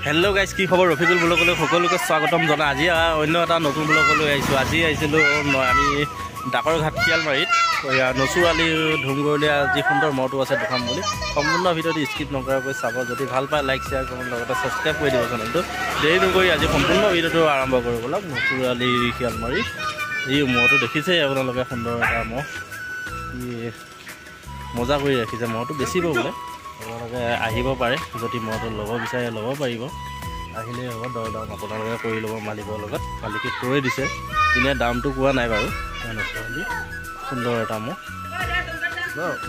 Hello' guys, কি খবৰ? ৰফিকুল ব্লগলৈ সকলোকে স্বাগতম জনাই আজি অন্য এটা নতুন ব্লগলৈ আহিছোঁ। আজি আহিছিলোঁ আমি ডাকৰ ঘাট শিয়ালমাৰীত নচুৰালি ধুমগৰলীয়া যি সুন্দৰ মহটো আছে দেখাম বুলি। সম্পূৰ্ণ ভিডিঅ'টো স্কিপ নকৰাকৈ চাব। যদি ভাল পায় লাইক শ্বেয়াৰ কৰিব, লগতে ছাবস্ক্ৰাইব কৰি দিব চেনেলটো। দেৰি নকৰি আজি সম্পূৰ্ণ ভিডিঅ'টো আৰম্ভ কৰিব ব'লক। নচুৰালি শিয়ালমাৰী এই মহটো দেখিছেই আপোনালোকে, সুন্দৰ এটা মহ, মজা কৰি ৰাখিছে। মহটো বেচিব বোলে, আপোনালোকে আহিব পাৰে। যদি মহটো ল'ব বিচাৰে ল'ব পাৰিব, আহিলেই হ'ব। দৰ দাম আপোনালোকে কৰি ল'ব মালিকৰ লগত। মালিকে কৈ দিছে, এনে দামটো কোৱা নাই বাৰু। নচুৰালি সুন্দৰ এটা মহ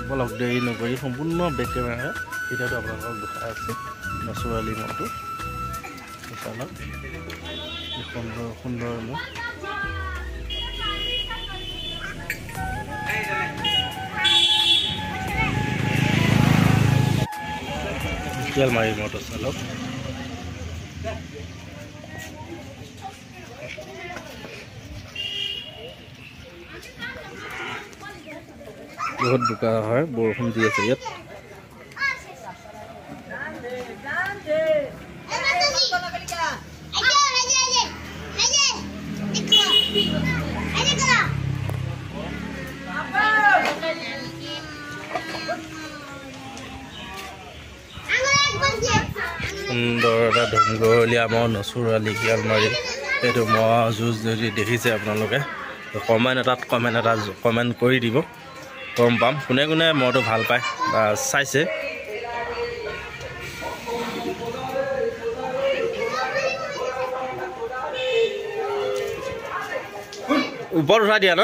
ব'লক, দেৰি নকৰি সম্পূৰ্ণ বেক কেমেৰা ভিডিঅ'টো আপোনালোকক দেখাই আছে। নচুৰালি মহটো চালক, সুন্দৰ সুন্দৰ মহ। শিয়ালমাৰী মহটো চালক, বহুত বোকা হয়, বৰষুণ দি আছে ইয়াত। সুন্দৰ এটা ধুমগৰলীয়া মহ নচুৰালি শিয়ালমাৰী। সেইটো মহ যুঁজ যদি দেখিছে আপোনালোকে, কমেণ্ট এটা কমেণ্ট কৰি দিব, গম পাম কোনে কোনে মহটো ভাল পায় বা চাইছে। ওপৰত উঠাই দিয়া ন?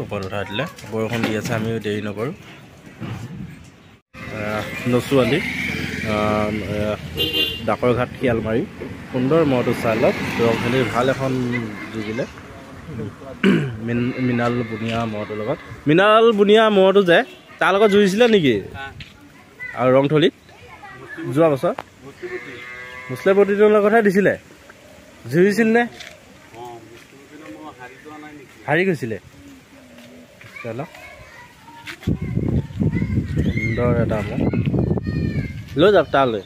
ওপৰত উঠাই দিলে। বৰষুণ দি আছে, আমিও দেৰি নকৰোঁ। নচুৰালি ডাকৰ ঘাট শিয়ালমাৰী সুন্দৰ মহটো চাই লওক। ৰংখালি ভাল এখন যুঁজিলে মৃণাল বুনিয়া মহটোৰ লগত। মৃণাল বুনিয়া মহটো যে তাৰ লগত যুঁজিছিলে নেকি? আৰু ৰংথলীত যোৱা বছৰ মুছলেপতিটোৰ লগতহে দিছিলে, যুঁজিছিল নে? হাৰি গৈছিলে। সুন্দৰ এটা মহ, লৈ যাওক তালৈ।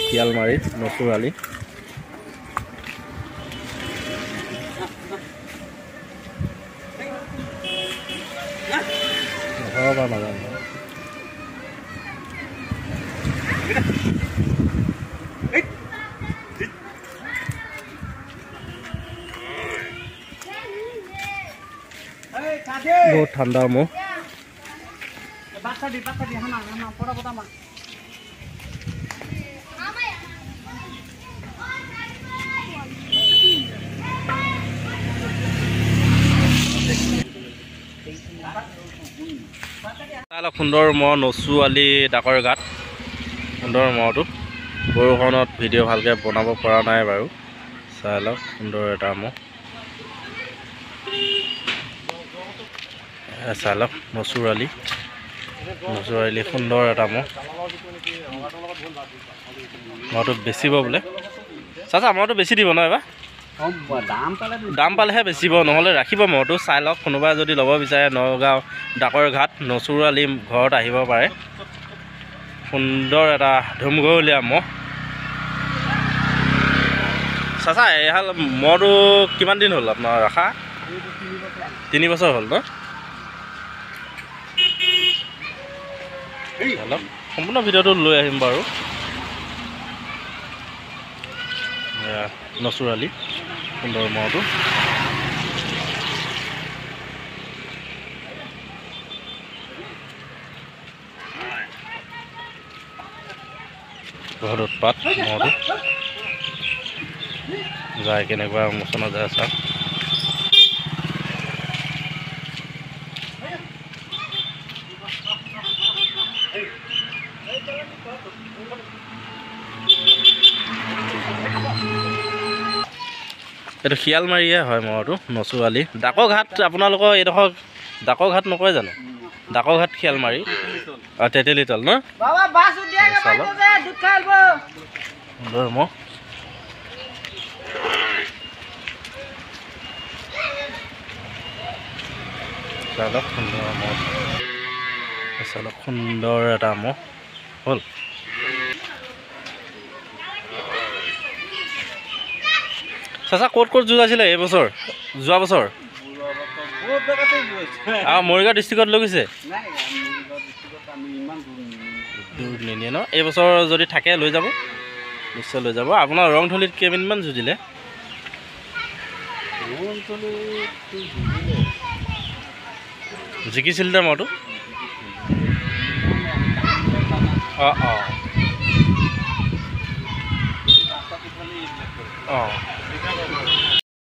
শিয়ালমাৰীত নচুৰালি নাজানো। বহুত ঠাণ্ডা মহ। সুন্দৰ মহ নচুৰালি ডাকৰ ঘাট সুন্দৰ মহটো। বৰষুণত ভিডিঅ' ভালকৈ বনাব পৰা নাই বাৰু, চাই লওক। সুন্দৰ এটা মহ চাই লওক। নচুৰালি সুন্দৰ এটা মহ। মহটো বেচিব বোলে। চাচা মহটো বেছি দিব ন এবাৰ? দাম পালেহে বেচিব, নহ'লে ৰাখিব মহটো। চাই লওক, কোনোবাই যদি ল'ব বিচাৰে নগাঁও ডাকৰ ঘাট নচুৰালি ঘৰত আহিব পাৰে। সুন্দৰ এটা ধুমগৰলীয়া মহ। চাচা এহাল মহটো কিমান দিন হ'ল আপোনাৰ ৰখা? 3 বছৰ হ'ল ন? অলপ সম্পূৰ্ণ ভিডিঅ'টো লৈ আহিম বাৰু। নচুৰালি সুন্দৰ মহটো। বহুত উৎপাত মহটো, যায় কেনেকুৱা মোচনত যায় চাওক। এইটো শিয়ালমাৰীয়ে হয় মহটো, নচুৰালি ডাকৰ ঘাট। আপোনালোকৰ এইডোখৰ ডাকৰ ঘাট নকয় জানো? ডাকৰ ঘাট শিয়ালমাৰী তেতেলীতল ন? সুন্দৰ মহ। চালক সুন্দৰ মহ চালক সুন্দৰ এটা মহ হ'ল। চাচা ক'ত ক'ত যুঁজাইছিলে এইবছৰ যোৱা বছৰ? মৰিগাঁও ডিষ্ট্ৰিক্টত লৈ গৈছে? দূৰ নিনিয়ে ন? এইবছৰ যদি থাকে লৈ যাব, নিশ্চয় লৈ যাব। আপোনাৰ ৰংথলীত কেইমিনিটমান যুঁজিলে? জিকিছিল নে মইতো? অঁ অঁ অঁ